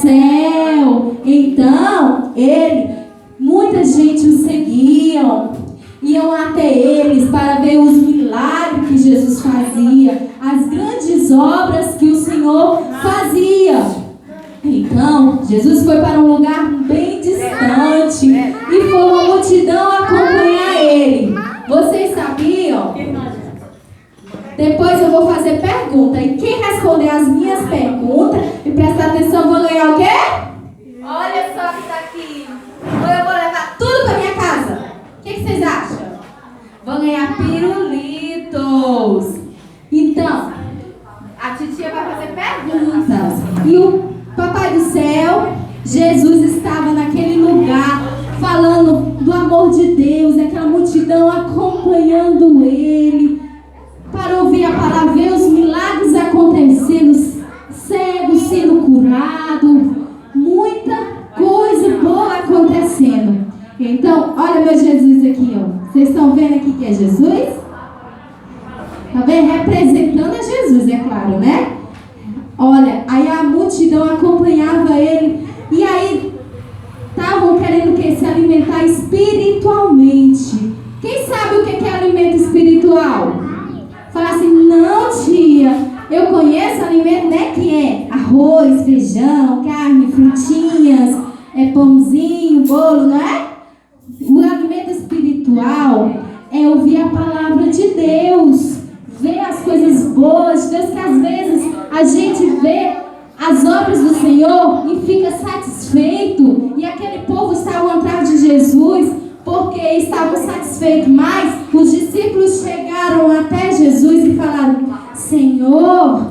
céu. Então, muita gente o seguiam, iam até eles para ver os milagres que Jesus fazia, as grandes obras que o Senhor fazia. Então, Jesus foi para um lugar bem distante e foi uma multidão acompanhar ele. Vocês sabiam? Depois eu vou fazer pergunta. E quem responder as minhas perguntas e prestar atenção, vou ganhar o quê? Olha só que tá aqui. Ou eu vou levar tudo para minha casa. O que vocês acham? Vou ganhar pirulitos. Então, a titia vai fazer perguntas. E o Papai do Céu, Jesus estava naquele lugar falando do amor de Deus, aquela multidão acompanhando ele para ouvir a palavra, ver os milagres acontecendo, cegos sendo curados, muita coisa boa acontecendo. Então, olha meu Jesus aqui, ó. Vocês estão vendo aqui que é Jesus? Está vendo? Representando a Jesus, é claro, né? Olha, aí a multidão acompanhava ele. E aí, estavam querendo que se alimentar espiritualmente. Quem sabe o que é alimento espiritual? Fala assim, não tia, eu conheço alimento, né? Que é arroz, feijão, carne, frutinhas, pãozinho, bolo, não é? O alimento espiritual é ouvir a palavra de Deus, ver as coisas boas de Deus, que às vezes a gente vê as obras do Senhor e fica satisfeito. E aquele povo estava atrás de Jesus porque estavam satisfeitos. Mas os discípulos chegaram até Jesus e falaram, Senhor,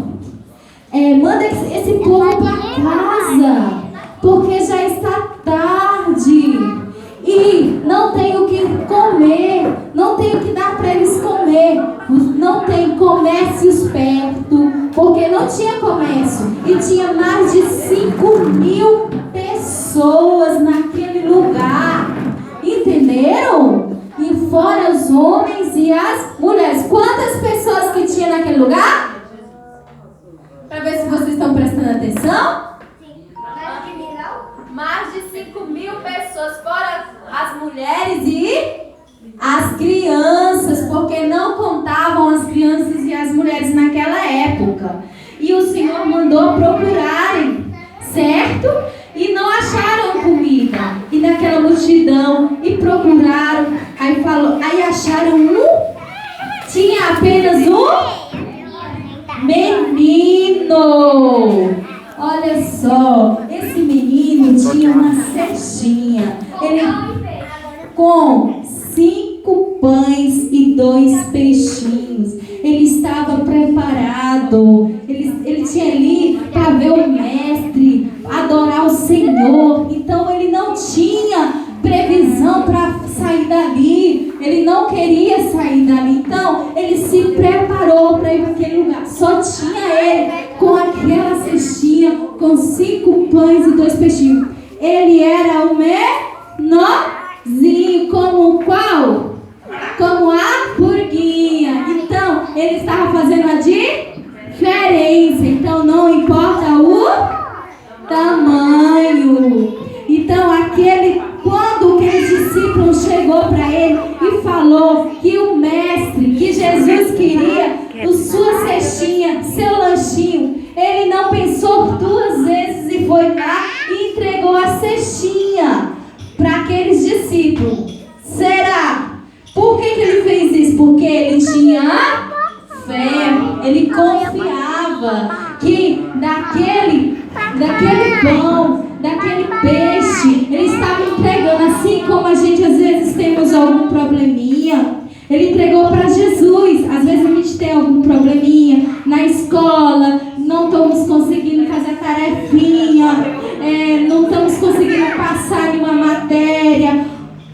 manda esse povo para casa, porque já está tarde. E não tem o que comer, não tem o que dar para eles comer, não tem comércios perto, porque não tinha comércio. E tinha mais de 5.000 pessoas naquele lugar, entenderam? E fora os homens e as mulheres. Quantas pessoas que tinha naquele lugar? Para ver se vocês estão prestando atenção. Mais de 5.000 pessoas, fora as mulheres e as crianças, porque não contavam as crianças e as mulheres naquela época. E o Senhor mandou procurarem, certo? E não acharam comida. E naquela multidão, e procuraram, aí acharam tinha apenas um menino. Olha só, esse menino tinha uma cestinha, ele com 5 pães e 2 peixinhos. Ele estava preparado, ele tinha ali para ver o mestre, adorar o Senhor. Então ele não tinha previsão para sair dali, ele não queria sair dali. Então ele se preparou para ir para aquele lugar. Só tinha ele com aquela cestinha, com 5 pães e 2 peixinhos. Ele era o menorzinho, como qual? Como a purguinha. Então, ele estava fazendo a diferença. Então, não importa o tamanho. Então, quando aquele discípulo chegou para ele e falou que o mestre, que Jesus queria sua cestinha, seu lanchinho, ele não pensou 2 vezes e foi lá e entregou a cestinha para aqueles discípulos. Será? Por que ele fez isso? Porque ele tinha fé, ele confiava que daquele pão, daquele peixe, ele estava entregando. Assim como a gente às vezes temos algum probleminha, ele entregou para Jesus. Às vezes a gente tem algum probleminha na escola, não estamos conseguindo fazer a tarefinha, não estamos conseguindo passar em uma matéria.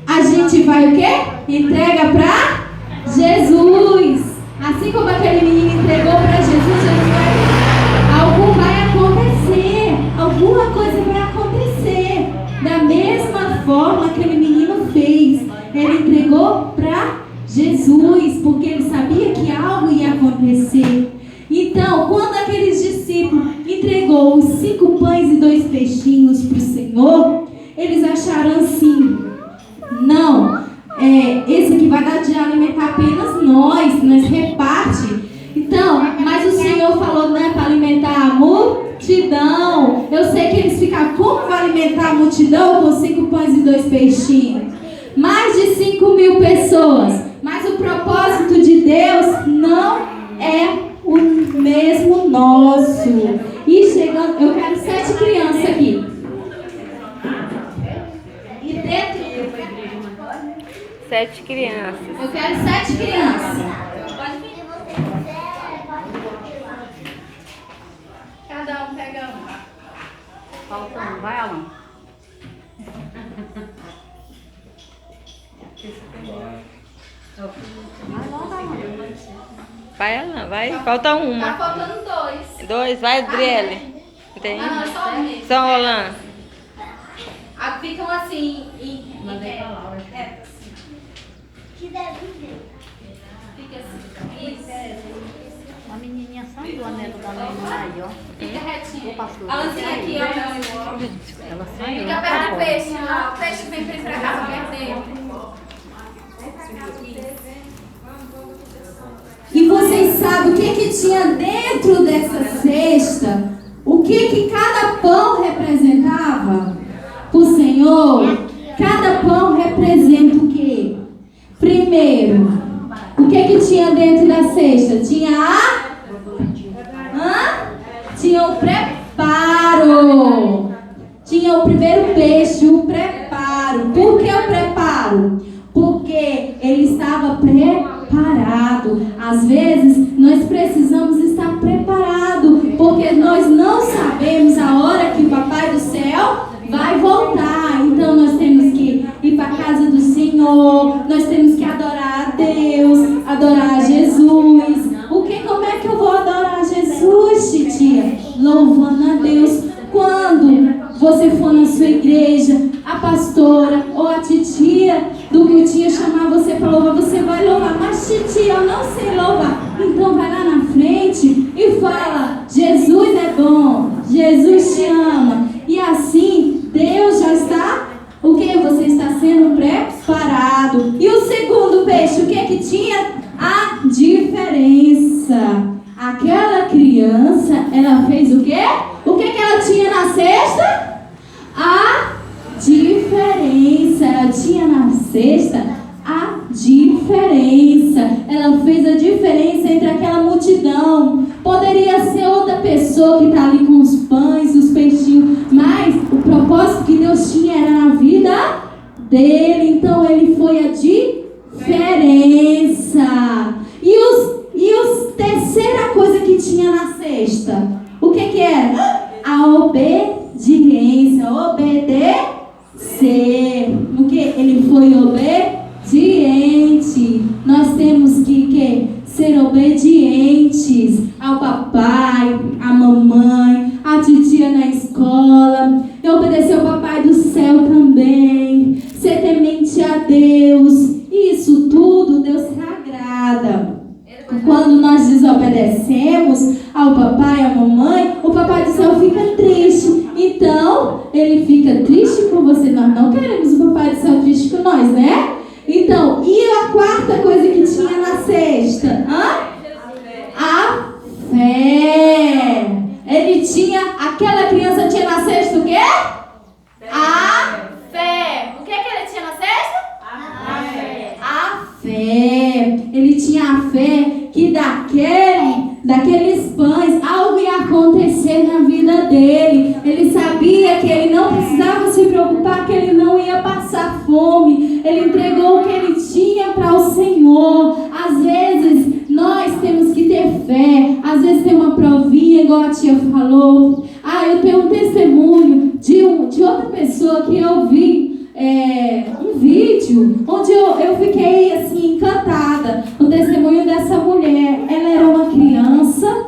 A gente vai o quê? Entrega para Jesus. Assim como aquele menino entregou para Jesus, algo vai acontecer, alguma coisa vai acontecer. Da mesma forma que aquele menino fez, ele entregou para Jesus, porque ele sabia que algo ia acontecer. Então, quando aqueles discípulos entregou os 5 pães e 2 peixinhos para o Senhor, eles acharam assim: não, esse aqui vai dar de alimentar apenas nós reparte. Então, mas o Senhor falou, não é para alimentar a multidão. Eu sei que eles ficam, como vai alimentar a multidão com 5 pães e 2 peixinhos? Mais de 5.000 pessoas. Mas o propósito de Deus não é o mesmo nosso. E chegando, eu quero 7 crianças aqui. E dentro 7 crianças. eu quero 7 crianças. Cada um pega um. Falta um, vai, Alan. Vai logo, Alan. Vai, Alan, vai. Falta Tá uma. faltando 2. 2, vai, Adriele. Tem? Ah, não, é só um mesmo. São Roland. Ficam assim em Mandei pé. pra Laura. Assim. Fica assim. Isso. A menininha saiu, a neta da menina aí, ó. Fica retinho. Ô, pastor, Alanzinha aqui, ó. ela saiu. Fica perto do peixe lá. O peixe vem pra casa perto dele. E vocês sabem o que tinha dentro dessa cesta? O que cada pão representava? Para o Senhor, cada pão representa o quê? Primeiro, o que tinha dentro da cesta? Tinha tinha o preparo. Tinha o primeiro peixe, o preparo. Por que o preparo? Porque ele estava preparado. Às vezes, nós precisamos estar preparados, porque nós não sabemos a hora que o Papai do Céu vai voltar. Então, nós temos que ir para a casa do Senhor, nós temos que adorar a Deus, adorar a Jesus. Como é que eu vou adorar Jesus, titia? Louvando a Deus. Quando você for na sua igreja, a pastora ou a titia do que o tia chamar você para louvar, você vai louvar. Mas titia, eu não sei louvar. Então vai lá na frente e fala: Jesus é bom, Jesus te ama. E assim, Deus já está, o que? Você está sendo preparado. E o segundo peixe, o que tinha? A diferença. Aquela criança, ela fez o quê? O que ela tinha na cesta? A diferença. Ela tinha na cesta a diferença. Ela fez a diferença entre aquela multidão. Poderia ser outra pessoa que está ali com os pães, os peixinhos, mas o propósito que Deus tinha era na vida dele. Então ele foi a diferença. E os terceira coisa que tinha na cesta, o que era? A obediência. Obedecer. O que? Ele foi obediente. Nós temos que ser obedientes ao papai, à mamãe, à titia na escola. E obedecer ao Papai do Céu também. Ser temente a Deus. Isso tudo Deus se agrada. Quando nós desobedecemos ao papai e à mamãe, o Papai do Céu fica triste. Então, ele fica triste com você. Nós não queremos o Papai do Céu triste com nós, né? Então, e a quarta coisa que tinha na cesta? A fé. Aquela criança tinha na cesta o quê? A fé. O que ele tinha na cesta? A fé. A fé. Ele tinha a fé que daqueles pães algo ia acontecer na vida dele. Ele sabia que ele não precisava se preocupar, que ele não ia passar fome. Ele entregou o que ele tinha para o Senhor. Às vezes nós temos que ter fé. Às vezes tem uma provinha, igual a tia falou. Eu tenho um testemunho de outra pessoa que eu vi um vídeo onde eu fiquei assim encantada. O testemunho dessa mulher. Ela era uma criança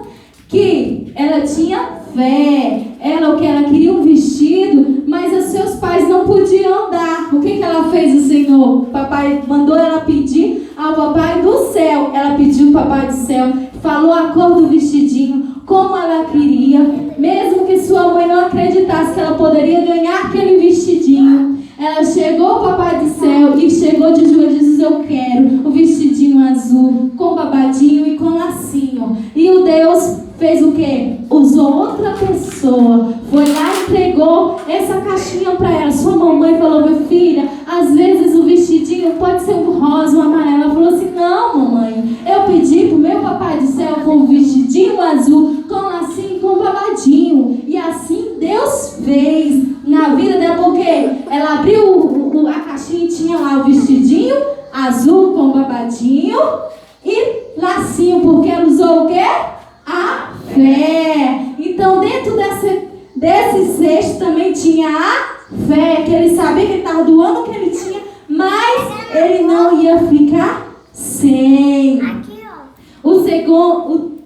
que ela tinha fé. Ela queria um vestido, mas os seus pais não podiam dar. O que ela fez? O Senhor, o papai mandou ela pedir ao Papai do Céu. Ela pediu ao Papai do Céu, falou a cor do vestidinho, como ela queria, mesmo que sua acreditasse que ela poderia ganhar aquele vestidinho, ela chegou ao Papai do Céu e chegou de joelhos e disse: eu quero o vestidinho azul com babadinho e com lacinho. E o Deus fez o quê? Usou outra pessoa, foi lá e entregou essa caixinha para ela. Sua mamãe falou: minha filha, às vezes o vestidinho pode ser um rosa, um amarelo. Ela falou assim: não, mamãe, eu pedi pro meu Papai do Céu com um vestidinho azul, com lacinho e com babadinho. E assim Deus fez na vida dela, porque ela abriu a caixinha e tinha lá o vestidinho azul com babadinho e lacinho, porque ela usou o quê? A fé. Então dentro desse cesto também tinha a fé, que ele sabia que ele estava doando o que ele tinha, mas ele não ia ficar sem. O segundo,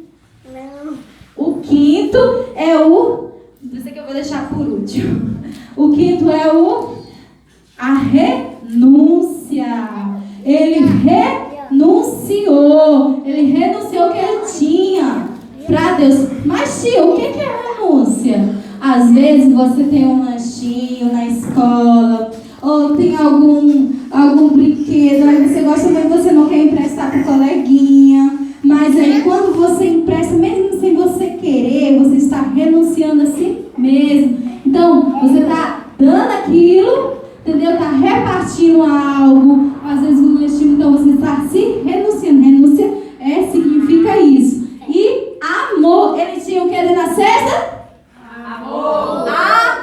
o quinto é o... Isso aqui eu vou deixar por último. O quinto é a renúncia. Ele renunciou. Ele renunciou o que ele tinha para Deus. Mas, tia, o que é renúncia? Às vezes você tem um lanchinho na escola, ou tem algum brinquedo, aí você gosta, mas você não quer emprestar para o coleguinha. Mas aí quando você empresta, mesmo sem você querer, você está renunciando a si mesmo. Então, você está dando aquilo, entendeu? Está repartindo algo, às vezes um lanchinho, então você está se renunciando. Renúncia significa isso. E amor, ele tinha o que ali na cesta?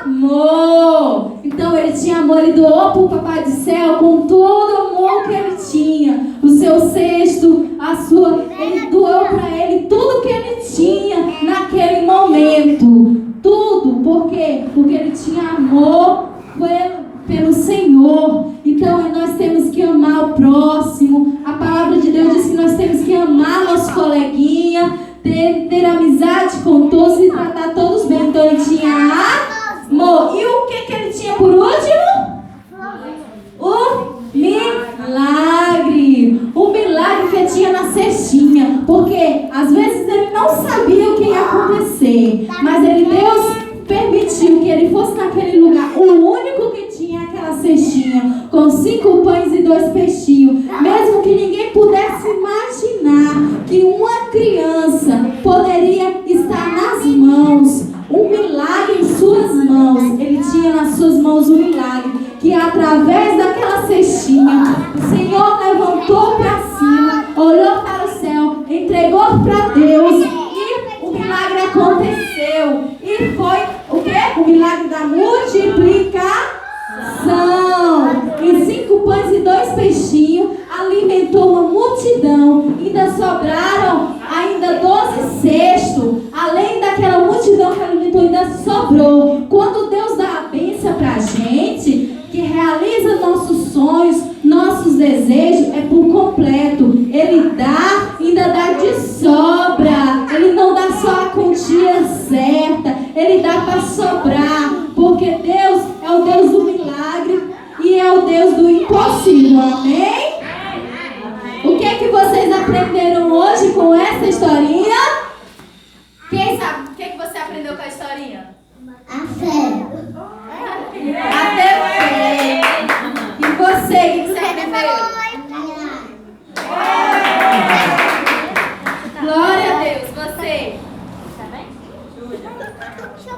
Amor. Então ele tinha amor, ele doou para o Papai do Céu com todo o amor que ele tinha. O seu cesto, ele doou para ele tudo que ele tinha naquele momento. Tudo. Por quê? Porque ele tinha amor pelo Senhor. Então nós temos que amar o próximo. A palavra de Deus diz que nós temos que amar nosso coleguinha, ter amizade com todos e tratar todos bem. Então ele tinha amor. E o que ele tinha por último? O milagre. O milagre que tinha na cestinha. Porque às vezes ele não sabia o que ia acontecer, mas Deus permitiu que ele fosse naquele lugar, o único que tinha aquela cestinha com 5 pães e 2 peixinhos, mesmo que ninguém pudesse imaginar que uma criança poderia estar nas mãos, um milagre em suas mãos. Ele tinha nas suas mãos um milagre, que através daquela cestinha, o Senhor levantou para cima, olhou para o céu, entregou para Deus, e o milagre aconteceu. E foi o quê? O milagre da multiplicação. Em 5 pães e 2 peixinhos, alimentou uma multidão. Ainda sobraram 12 cestos. Além daquela multidão que alimentou, ainda sobrou. Quando Deus dá a bênção para a gente, que realiza nossos sonhos, nossos desejos, é por completo. Ele dá, ainda dá de sobra. Ele não dá só a quantia certa, ele dá para sobrar, porque Deus é o Deus do milagre e é o Deus do impossível. Amém? O que é que vocês aprenderam hoje com essa historinha? Quem sabe o que é que você aprendeu com a historinha? A fé. A ter fé. E você, o que você aprendeu? Glória a Deus. Você?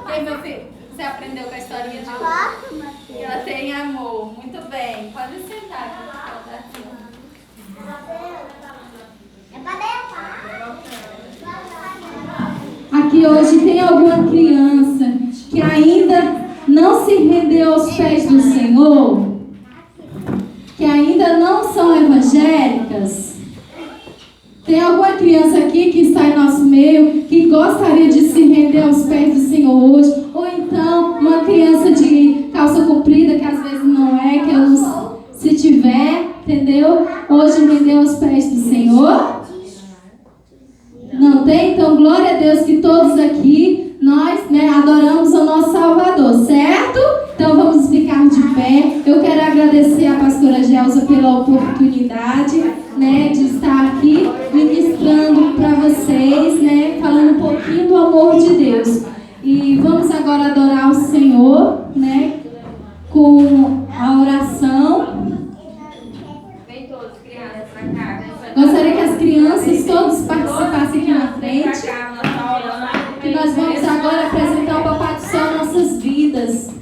Quem, meu filho? Você aprendeu com a historinha de hoje? Ela tem amor. Muito bem. Pode sentar. Aqui hoje tem alguma criança que ainda não se rendeu aos pés do Senhor? Que ainda não são evangélicas? Tem alguma criança aqui que está em nosso meio que gostaria de se render aos pés do Senhor hoje? Ou então uma criança de calça comprida, que às vezes não é, que não, se tiver, entendeu? Hoje render aos pés do Senhor? Não tem? Então glória a Deus que todos aqui, nós adoramos o nosso Salvador, certo? Então vamos ficar de pé. Eu quero agradecer a pastora Gelsa pela oportunidade, de estar aqui ministrando para vocês, falando um pouquinho do amor de Deus. E vamos agora adorar o crianças todos participassem aqui na frente. Que nós vamos agora apresentar o Papai do Céu nossas vidas.